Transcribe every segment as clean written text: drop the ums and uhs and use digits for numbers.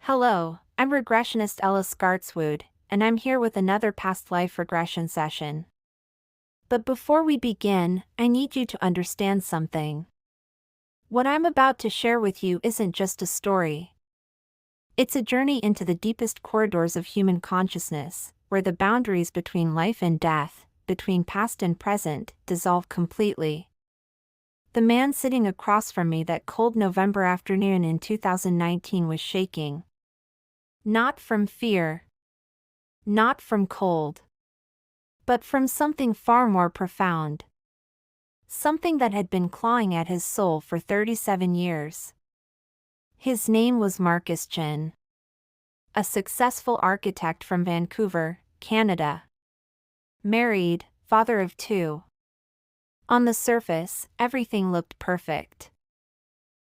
Hello, I'm regressionist Ella Skartswood, and I'm here with another past life regression session. But before we begin, I need you to understand something. What I'm about to share with you isn't just a story. It's a journey into the deepest corridors of human consciousness, where the boundaries between life and death, between past and present, dissolve completely. The man sitting across from me that cold November afternoon in 2019 was shaking. Not from fear. Not from cold. But from something far more profound. Something that had been clawing at his soul for 37 years. His name was Marcus Chen. A successful architect from Vancouver, Canada. Married, father of 2. On the surface, everything looked perfect.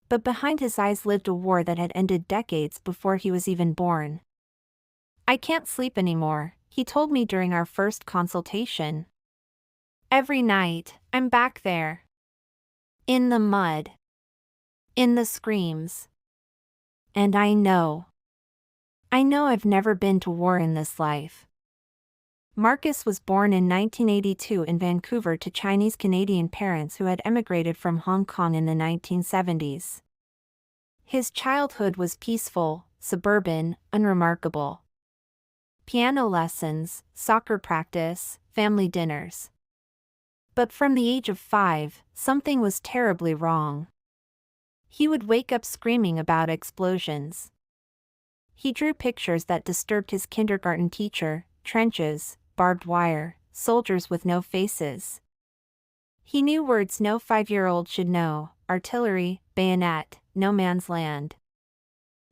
But behind his eyes lived a war that had ended decades before he was even born. "I can't sleep anymore," he told me during our first consultation. "Every night, I'm back there. In the mud. In the screams. And I know I've never been to war in this life." Marcus was born in 1982 in Vancouver to Chinese-Canadian parents who had emigrated from Hong Kong in the 1970s. His childhood was peaceful, suburban, unremarkable. Piano lessons, soccer practice, family dinners. But from the age of 5, something was terribly wrong. He would wake up screaming about explosions. He drew pictures that disturbed his kindergarten teacher: trenches, barbed wire, soldiers with no faces. He knew words no 5-year-old should know: artillery, bayonet, no man's land.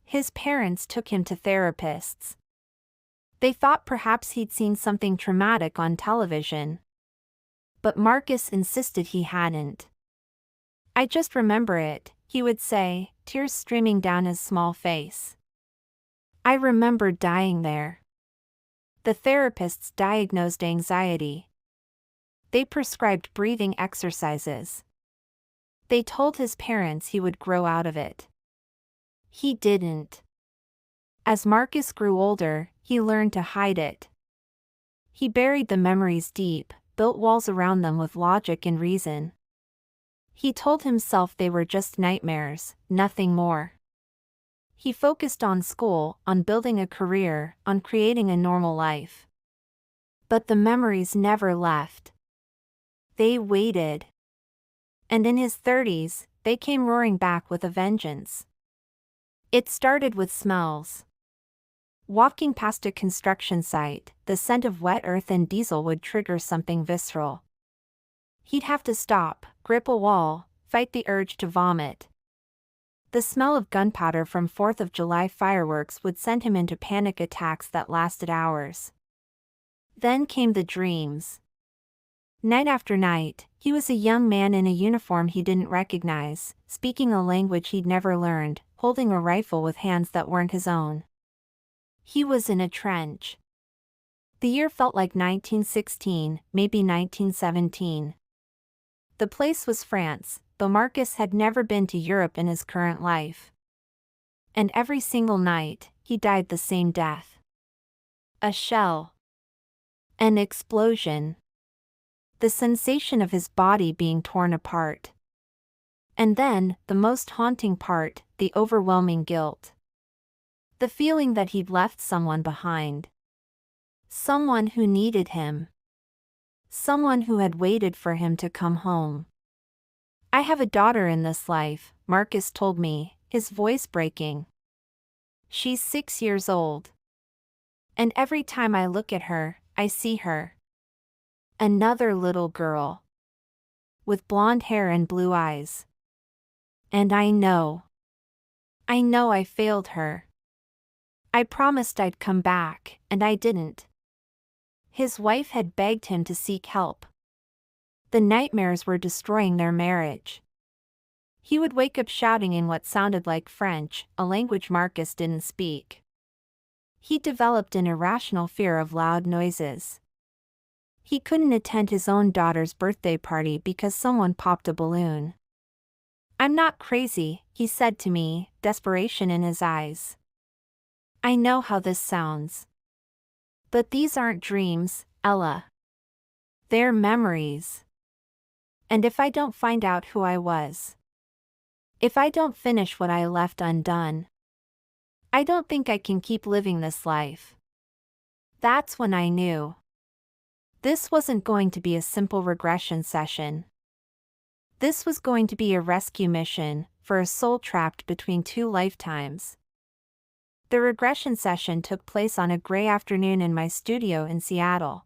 His parents took him to therapists. They thought perhaps he'd seen something traumatic on television. But Marcus insisted he hadn't. "I just remember it," he would say, tears streaming down his small face. "I remember dying there." The therapists diagnosed anxiety. They prescribed breathing exercises. They told his parents he would grow out of it. He didn't. As Marcus grew older, he learned to hide it. He buried the memories deep, built walls around them with logic and reason. He told himself they were just nightmares, nothing more. He focused on school, on building a career, on creating a normal life. But the memories never left. They waited. And in his 30s, they came roaring back with a vengeance. It started with smells. Walking past a construction site, the scent of wet earth and diesel would trigger something visceral. He'd have to stop, grip a wall, fight the urge to vomit. The smell of gunpowder from 4th of July fireworks would send him into panic attacks that lasted hours. Then came the dreams. Night after night, he was a young man in a uniform he didn't recognize, speaking a language he'd never learned, holding a rifle with hands that weren't his own. He was in a trench. The year felt like 1916, maybe 1917. The place was France, though Marcus had never been to Europe in his current life. And every single night, he died the same death. A shell. An explosion. The sensation of his body being torn apart. And then, the most haunting part, the overwhelming guilt. The feeling that he'd left someone behind. Someone who needed him. Someone who had waited for him to come home. "I have a daughter in this life," Marcus told me, his voice breaking. "She's 6 years old. And every time I look at her, I see her. Another little girl. With blonde hair and blue eyes. And I know I failed her. I promised I'd come back, and I didn't." His wife had begged him to seek help. The nightmares were destroying their marriage. He would wake up shouting in what sounded like French, a language Marcus didn't speak. He developed an irrational fear of loud noises. He couldn't attend his own daughter's birthday party because someone popped a balloon. "I'm not crazy," he said to me, desperation in his eyes. I know how this sounds. But these aren't dreams, Ella. They're memories. And if I don't find out who I was, if I don't finish what I left undone, I don't think I can keep living this life. That's when I knew. This wasn't going to be a simple regression session. This was going to be a rescue mission for a soul trapped between two lifetimes. The regression session took place on a gray afternoon in my studio in Seattle.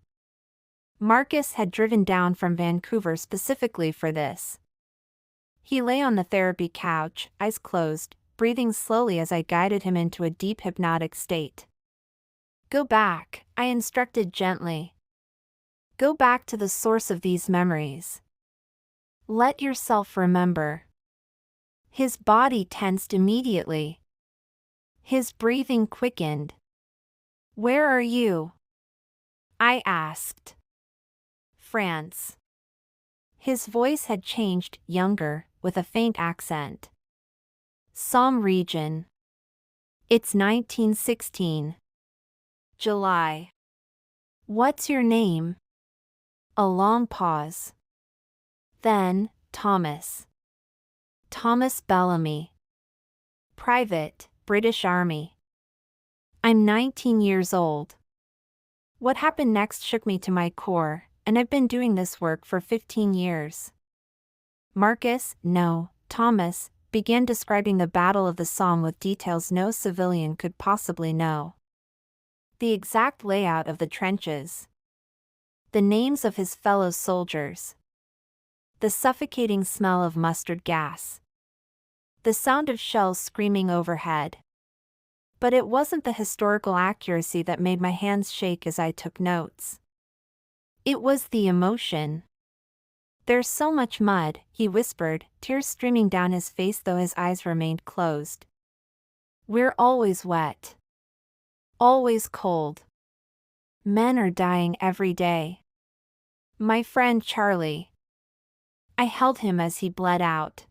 Marcus had driven down from Vancouver specifically for this. He lay on the therapy couch, eyes closed, breathing slowly as I guided him into a deep hypnotic state. Go back, I instructed gently. Go back to the source of these memories. Let yourself remember. His body tensed immediately. His breathing quickened. Where are you? I asked. France. His voice had changed, younger, with a faint accent. Somme region. It's 1916. July. What's your name? A long pause. Then, Thomas. Thomas Bellamy. Private, British Army. I'm 19 years old. What happened next shook me to my core, and I've been doing this work for 15 years. Marcus, no, Thomas, began describing the Battle of the Somme with details no civilian could possibly know. The exact layout of the trenches. The names of his fellow soldiers. The suffocating smell of mustard gas. The sound of shells screaming overhead. But it wasn't the historical accuracy that made my hands shake as I took notes. It was the emotion. There's so much mud, he whispered, tears streaming down his face though his eyes remained closed. We're always wet. Always cold. Men are dying every day. My friend Charlie. I held him as he bled out.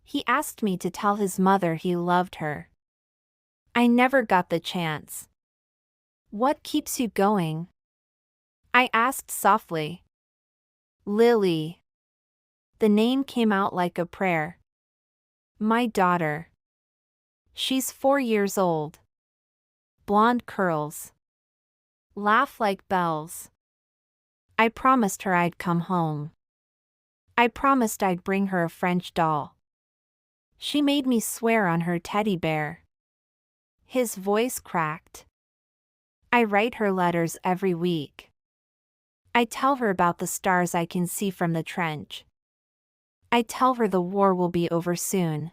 He asked me to tell his mother he loved her. I never got the chance. What keeps you going? I asked softly. Lily. The name came out like a prayer. My daughter. She's 4 years old. Blonde curls. Laugh like bells. I promised her I'd come home. I promised I'd bring her a French doll. She made me swear on her teddy bear. His voice cracked. I write her letters every week. I tell her about the stars I can see from the trench. I tell her the war will be over soon.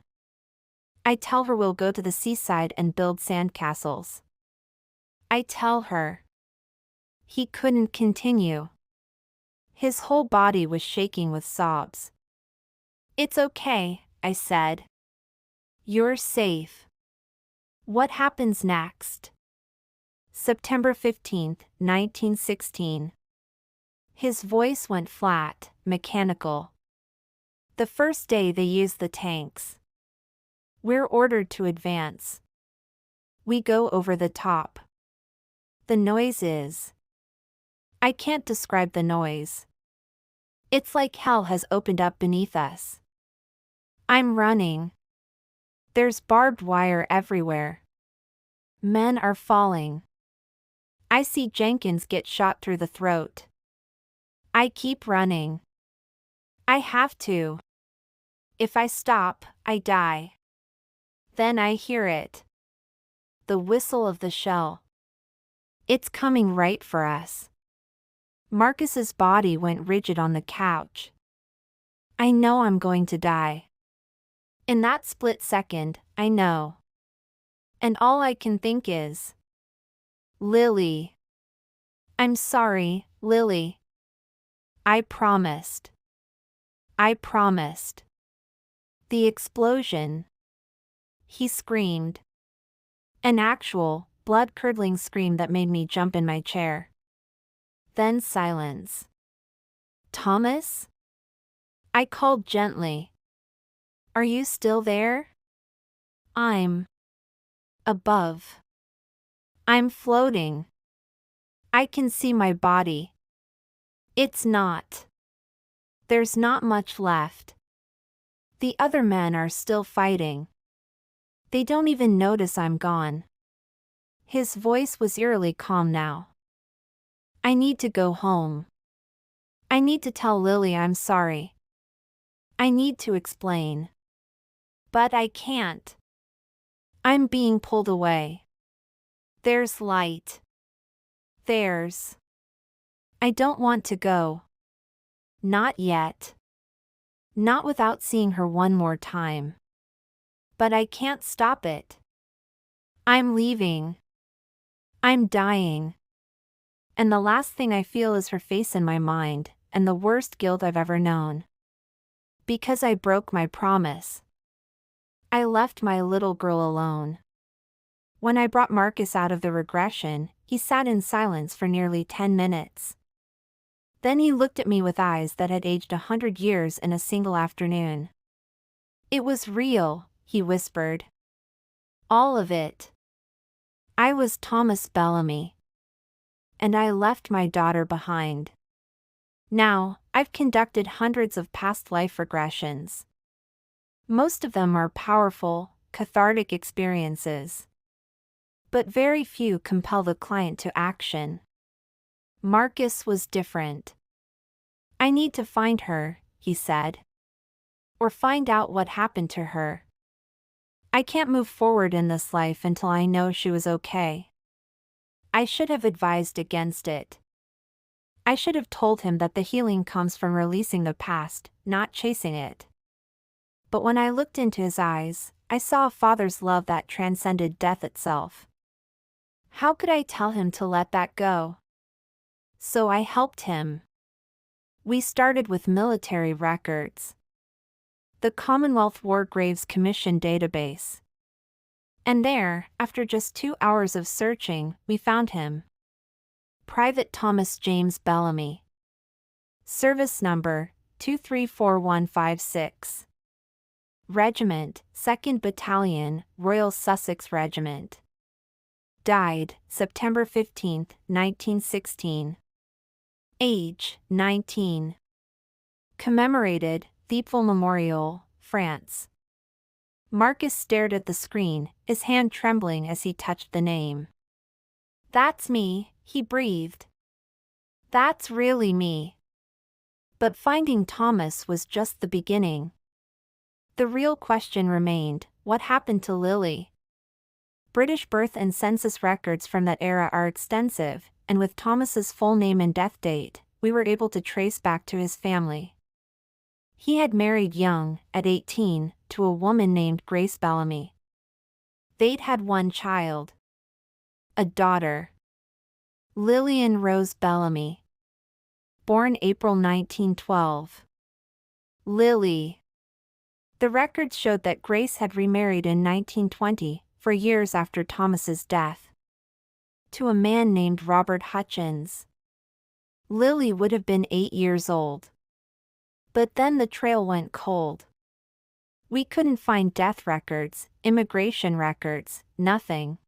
I tell her we'll go to the seaside and build sandcastles. I tell her. He couldn't continue. His whole body was shaking with sobs. It's okay, I said. You're safe. What happens next? September 15, 1916. His voice went flat, mechanical. The first day they used the tanks. We're ordered to advance. We go over the top. The noise is. I can't describe the noise. It's like hell has opened up beneath us. I'm running. There's barbed wire everywhere. Men are falling. I see Jenkins get shot through the throat. I keep running. I have to. If I stop, I die. Then I hear it. The whistle of the shell. It's coming right for us. Marcus's body went rigid on the couch. I know I'm going to die. In that split second, I know. And all I can think is, Lily. I'm sorry, Lily. I promised. I promised. The explosion. He screamed. An actual, blood-curdling scream that made me jump in my chair. Then silence. Thomas? I called gently. Are you still there? I'm above. I'm floating. I can see my body. It's not. There's not much left. The other men are still fighting. They don't even notice I'm gone. His voice was eerily calm now. I need to go home. I need to tell Lily I'm sorry. I need to explain. But I can't. I'm being pulled away. There's light. There's. I don't want to go. Not yet. Not without seeing her one more time. But I can't stop it. I'm leaving. I'm dying. And the last thing I feel is her face in my mind, and the worst guilt I've ever known. Because I broke my promise. I left my little girl alone. When I brought Marcus out of the regression, he sat in silence for nearly 10 minutes. Then he looked at me with eyes that had aged 100 years in a single afternoon. It was real, he whispered. All of it. I was Thomas Bellamy. And I left my daughter behind. Now, I've conducted hundreds of past life regressions. Most of them are powerful, cathartic experiences. But very few compel the client to action. Marcus was different. I need to find her, he said. Or find out what happened to her. I can't move forward in this life until I know she was okay. I should have advised against it. I should have told him that the healing comes from releasing the past, not chasing it. But when I looked into his eyes, I saw a father's love that transcended death itself. How could I tell him to let that go? So I helped him. We started with military records. The Commonwealth War Graves Commission database. And there, after just 2 hours of searching, we found him. Private Thomas James Bellamy. Service number, 234156. Regiment, 2nd Battalion, Royal Sussex Regiment. Died, September 15, 1916. Age, 19. Commemorated, Thiepval Memorial, France. Marcus stared at the screen, his hand trembling as he touched the name. That's me, he breathed. That's really me. But finding Thomas was just the beginning. The real question remained, what happened to Lily? British birth and census records from that era are extensive, and with Thomas's full name and death date, we were able to trace back to his family. He had married young, at 18, to a woman named Grace Bellamy. They'd had one child. A daughter. Lillian Rose Bellamy. Born April 1912. Lily. The records showed that Grace had remarried in 1920, for years after Thomas's death. To a man named Robert Hutchins. Lily would have been 8 years old. But then the trail went cold. We couldn't find death records, immigration records, nothing.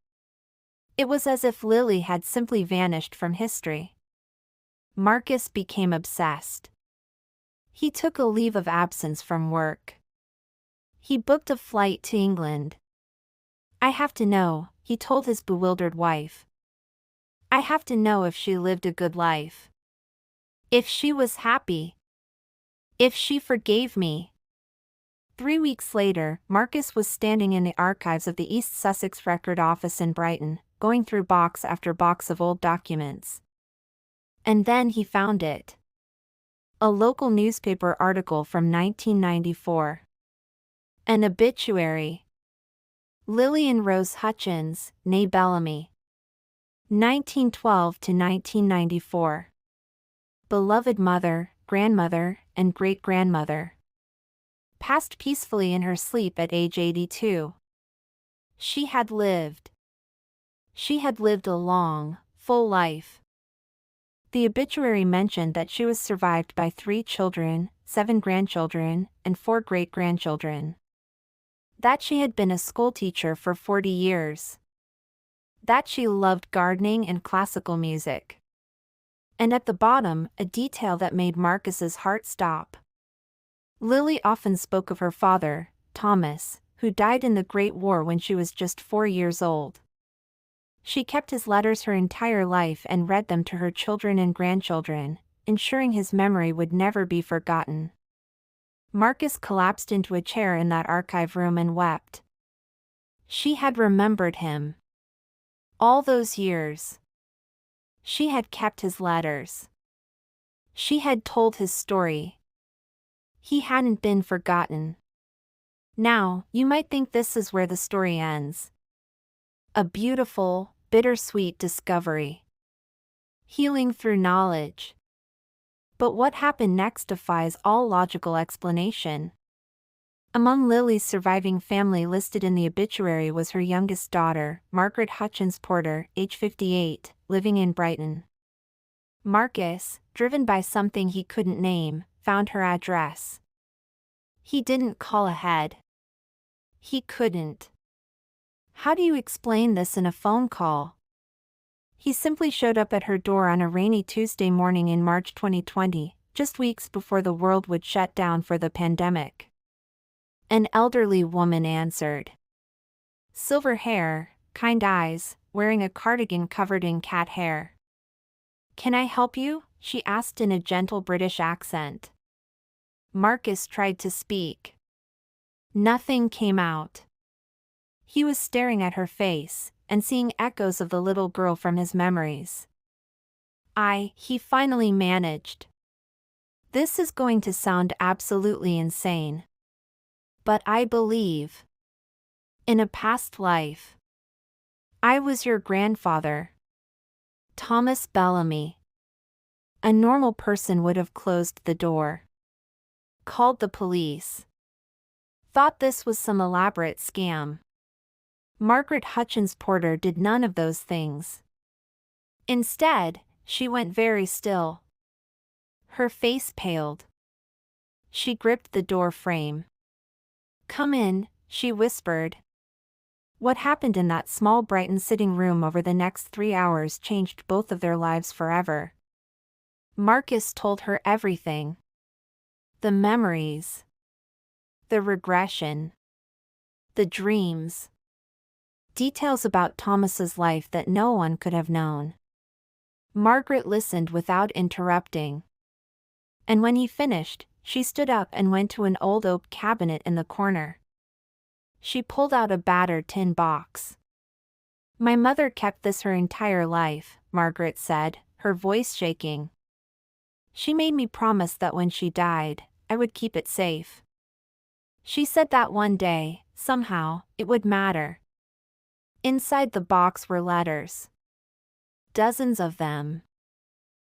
It was as if Lily had simply vanished from history. Marcus became obsessed. He took a leave of absence from work. He booked a flight to England. I have to know, he told his bewildered wife. I have to know if she lived a good life. If she was happy. If she forgave me. 3 weeks later, Marcus was standing in the archives of the East Sussex Record Office in Brighton, going through box after box of old documents. And then he found it. A local newspaper article from 1994. An obituary. Lillian Rose Hutchins, née Bellamy. 1912 to 1994. Beloved mother, grandmother, and great-grandmother. Passed peacefully in her sleep at age 82. She had lived. She had lived a long, full life. The obituary mentioned that she was survived by 3 children, 7 grandchildren, and 4 great-grandchildren. That she had been a schoolteacher for 40 years. that she loved gardening and classical music. And at the bottom, a detail that made Marcus's heart stop. Lily often spoke of her father, Thomas, who died in the Great War when she was just 4 years old. She kept his letters her entire life and read them to her children and grandchildren, ensuring his memory would never be forgotten. Marcus collapsed into a chair in that archive room and wept. She had remembered him. All those years. She had kept his letters. She had told his story. He hadn't been forgotten. Now, you might think this is where the story ends. A beautiful, bittersweet discovery. Healing through knowledge. But what happened next defies all logical explanation. Among Lily's surviving family listed in the obituary was her youngest daughter, Margaret Hutchins Porter, age 58, living in Brighton. Marcus, driven by something he couldn't name, found her address. He didn't call ahead. He couldn't. How do you explain this in a phone call? He simply showed up at her door on a rainy Tuesday morning in March 2020, just weeks before the world would shut down for the pandemic. An elderly woman answered. Silver hair, kind eyes, wearing a cardigan covered in cat hair. Can I help you? She asked in a gentle British accent. Marcus tried to speak. Nothing came out. He was staring at her face, and seeing echoes of the little girl from his memories. He finally managed. This is going to sound absolutely insane. But I believe. In a past life. I was your grandfather. Thomas Bellamy. A normal person would have closed the door. Called the police. Thought this was some elaborate scam. Margaret Hutchins Porter did none of those things. Instead, she went very still. Her face paled. She gripped the door frame. Come in, she whispered. What happened in that small Brighton sitting room over the next 3 hours changed both of their lives forever. Marcus told her everything. The memories. The regression. The dreams. Details about Thomas's life that no one could have known. Margaret listened without interrupting. And when he finished, she stood up and went to an old oak cabinet in the corner. She pulled out a battered tin box. My mother kept this her entire life, Margaret said, her voice shaking. She made me promise that when she died, I would keep it safe. She said that one day, somehow, it would matter. Inside the box were letters. Dozens of them.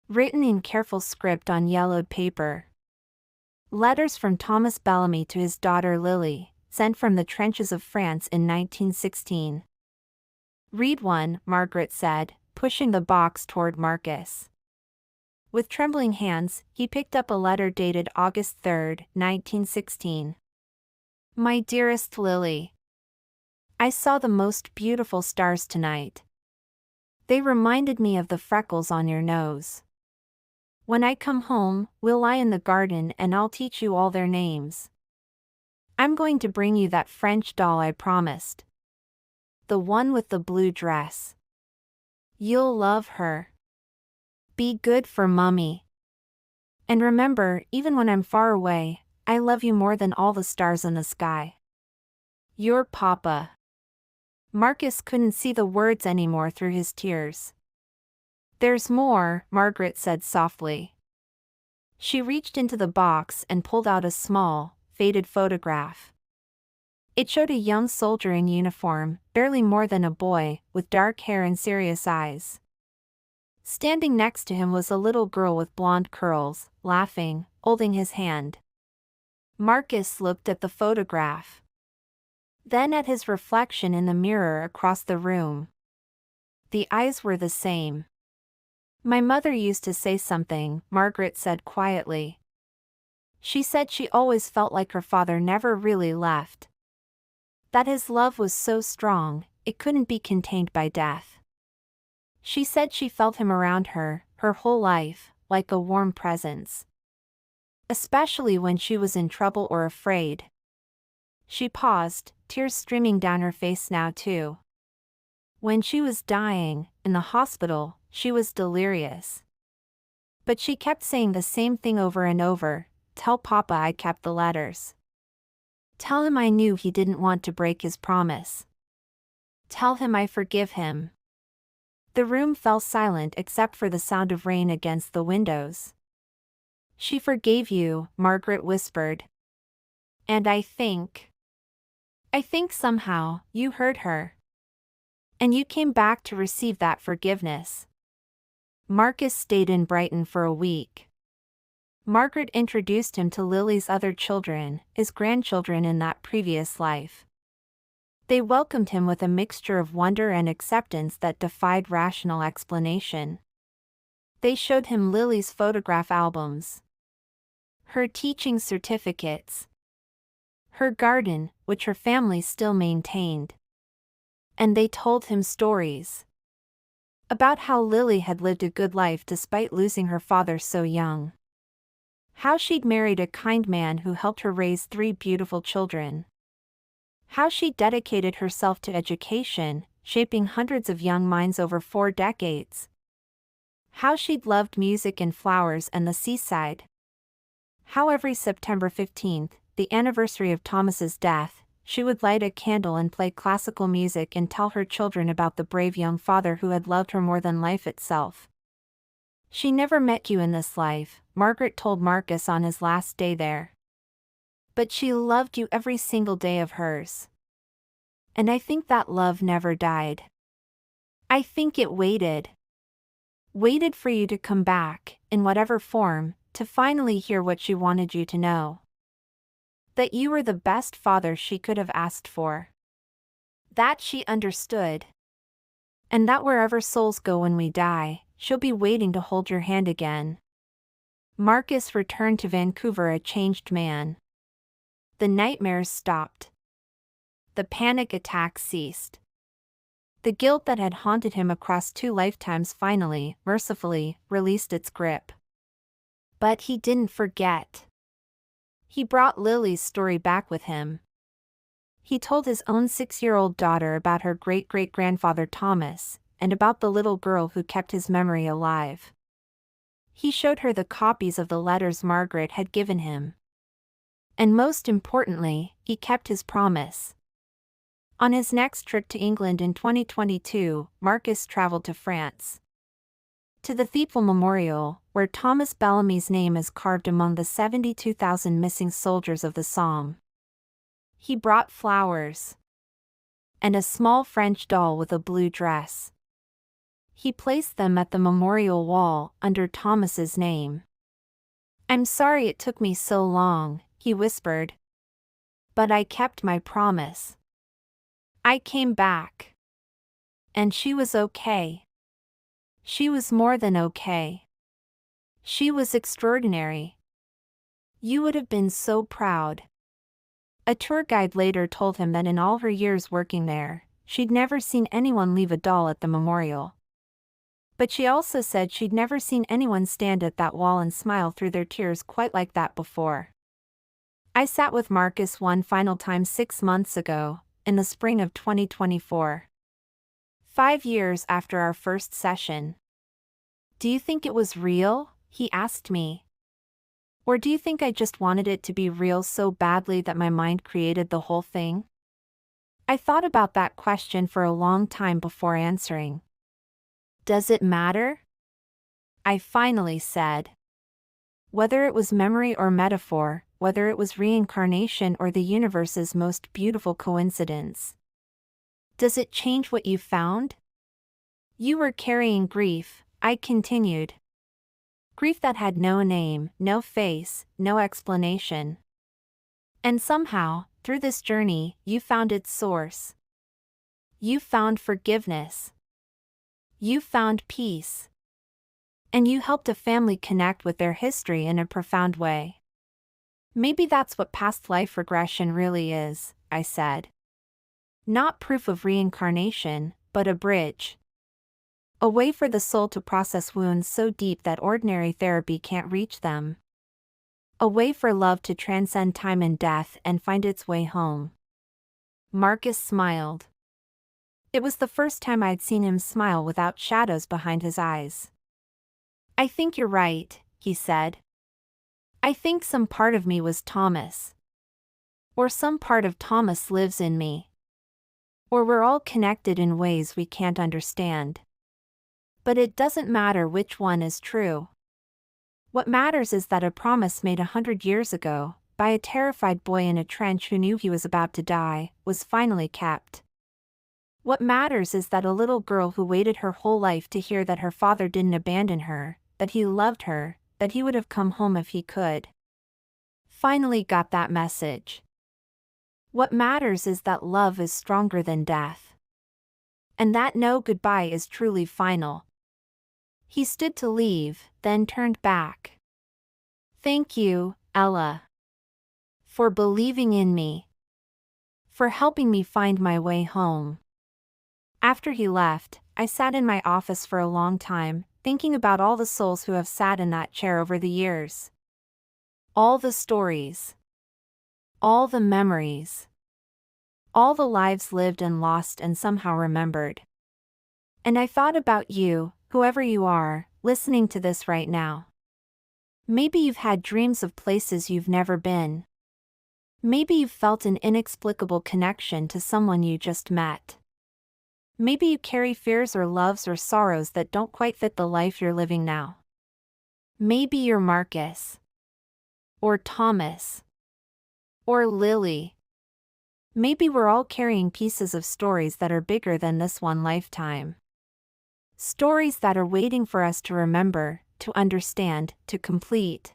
Written in careful script on yellowed paper. Letters from Thomas Bellamy to his daughter Lily, sent from the trenches of France in 1916. Read one, Margaret said, pushing the box toward Marcus. With trembling hands, he picked up a letter dated August 3, 1916. My dearest Lily. I saw the most beautiful stars tonight. They reminded me of the freckles on your nose. When I come home, we'll lie in the garden and I'll teach you all their names. I'm going to bring you that French doll I promised. The one with the blue dress. You'll love her. Be good for Mummy. And remember, even when I'm far away, I love you more than all the stars in the sky. Your Papa. Marcus couldn't see the words anymore through his tears. There's more, Margaret said softly. She reached into the box and pulled out a small, faded photograph. It showed a young soldier in uniform, barely more than a boy, with dark hair and serious eyes. Standing next to him was a little girl with blonde curls, laughing, holding his hand. Marcus looked at the photograph. Then at his reflection in the mirror across the room. The eyes were the same. My mother used to say something, Margaret said quietly. She said she always felt like her father never really left. That his love was so strong, it couldn't be contained by death. She said she felt him around her, her whole life, like a warm presence. Especially when she was in trouble or afraid. She paused, tears streaming down her face now too. When she was dying, in the hospital, she was delirious. But she kept saying the same thing over and over, "Tell Papa I kept the letters. Tell him I knew he didn't want to break his promise. Tell him I forgive him." The room fell silent except for the sound of rain against the windows. "She forgave you," Margaret whispered. "And I think somehow, you heard her. And you came back to receive that forgiveness." Marcus stayed in Brighton for a week. Margaret introduced him to Lily's other children, his grandchildren in that previous life. They welcomed him with a mixture of wonder and acceptance that defied rational explanation. They showed him Lily's photograph albums, her teaching certificates, her garden, which her family still maintained. And they told him stories about how Lily had lived a good life despite losing her father so young. How she'd married a kind man who helped her raise 3 beautiful children. How she dedicated herself to education, shaping hundreds of young minds over 4 decades. How she'd loved music and flowers and the seaside. How every September 15th, the anniversary of Thomas's death, she would light a candle and play classical music and tell her children about the brave young father who had loved her more than life itself. "She never met you in this life," Margaret told Marcus on his last day there. "But she loved you every single day of hers. And I think that love never died. I think it waited for you to come back, in whatever form, to finally hear what she wanted you to know. That you were the best father she could have asked for. That she understood. And that wherever souls go when we die, she'll be waiting to hold your hand again." Marcus returned to Vancouver a changed man. The nightmares stopped. The panic attacks ceased. The guilt that had haunted him across 2 lifetimes finally, mercifully, released its grip. But he didn't forget. He brought Lily's story back with him. He told his own 6-year-old daughter about her great-great-grandfather Thomas, and about the little girl who kept his memory alive. He showed her the copies of the letters Margaret had given him. And most importantly, he kept his promise. On his next trip to England in 2022, Marcus traveled to France. To the Thiepval Memorial, where Thomas Bellamy's name is carved among the 72,000 missing soldiers of the Somme. He brought flowers. And a small French doll with a blue dress. He placed them at the memorial wall, under Thomas's name. "I'm sorry it took me so long," he whispered. "But I kept my promise. I came back. And she was okay. She was more than okay. She was extraordinary. You would have been so proud." A tour guide later told him that in all her years working there, she'd never seen anyone leave a doll at the memorial. But she also said she'd never seen anyone stand at that wall and smile through their tears quite like that before. I sat with Marcus one final time 6 months ago, in the spring of 2024. 5 years after our first session. "Do you think it was real?" he asked me. "Or do you think I just wanted it to be real so badly that my mind created the whole thing?" I thought about that question for a long time before answering. "Does it matter?" I finally said. "Whether it was memory or metaphor, whether it was reincarnation or the universe's most beautiful coincidence. Does it change what you found?" "You were carrying grief," I continued. "Grief that had no name, no face, no explanation. And somehow, through this journey, you found its source. You found forgiveness. You found peace. And you helped a family connect with their history in a profound way. Maybe that's what past life regression really is," I said. "Not proof of reincarnation, but a bridge. A way for the soul to process wounds so deep that ordinary therapy can't reach them. A way for love to transcend time and death and find its way home. Marcus smiled. It was the first time I'd seen him smile without shadows behind his eyes. "I think you're right," he said. "I think some part of me was Thomas. Or some part of Thomas lives in me. Or we're all connected in ways we can't understand. But it doesn't matter which one is true. What matters is that a promise made 100 years ago, by a terrified boy in a trench who knew he was about to die, was finally kept. What matters is that a little girl who waited her whole life to hear that her father didn't abandon her, that he loved her, that he would have come home if he could, finally got that message. What matters is that love is stronger than death. And that no goodbye is truly final." He stood to leave, then turned back. "Thank you, Ella. For believing in me. For helping me find my way home." After he left, I sat in my office for a long time, thinking about all the souls who have sat in that chair over the years. All the stories. All the memories. All the lives lived and lost and somehow remembered. And I thought about you, whoever you are, listening to this right now. Maybe you've had dreams of places you've never been. Maybe you've felt an inexplicable connection to someone you just met. Maybe you carry fears or loves or sorrows that don't quite fit the life you're living now. Maybe you're Marcus. Or Thomas. Or Lily. Maybe we're all carrying pieces of stories that are bigger than this one lifetime. Stories that are waiting for us to remember, to understand, to complete.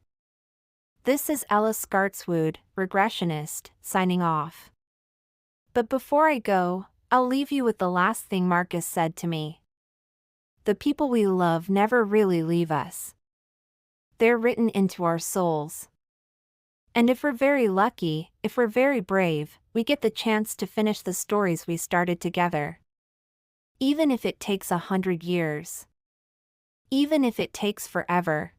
This is Ella Skartswood, regressionist, signing off. But before I go, I'll leave you with the last thing Marcus said to me. The people we love never really leave us. They're written into our souls. And if we're very lucky, if we're very brave, we get the chance to finish the stories we started together. Even if it takes 100 years. Even if it takes forever.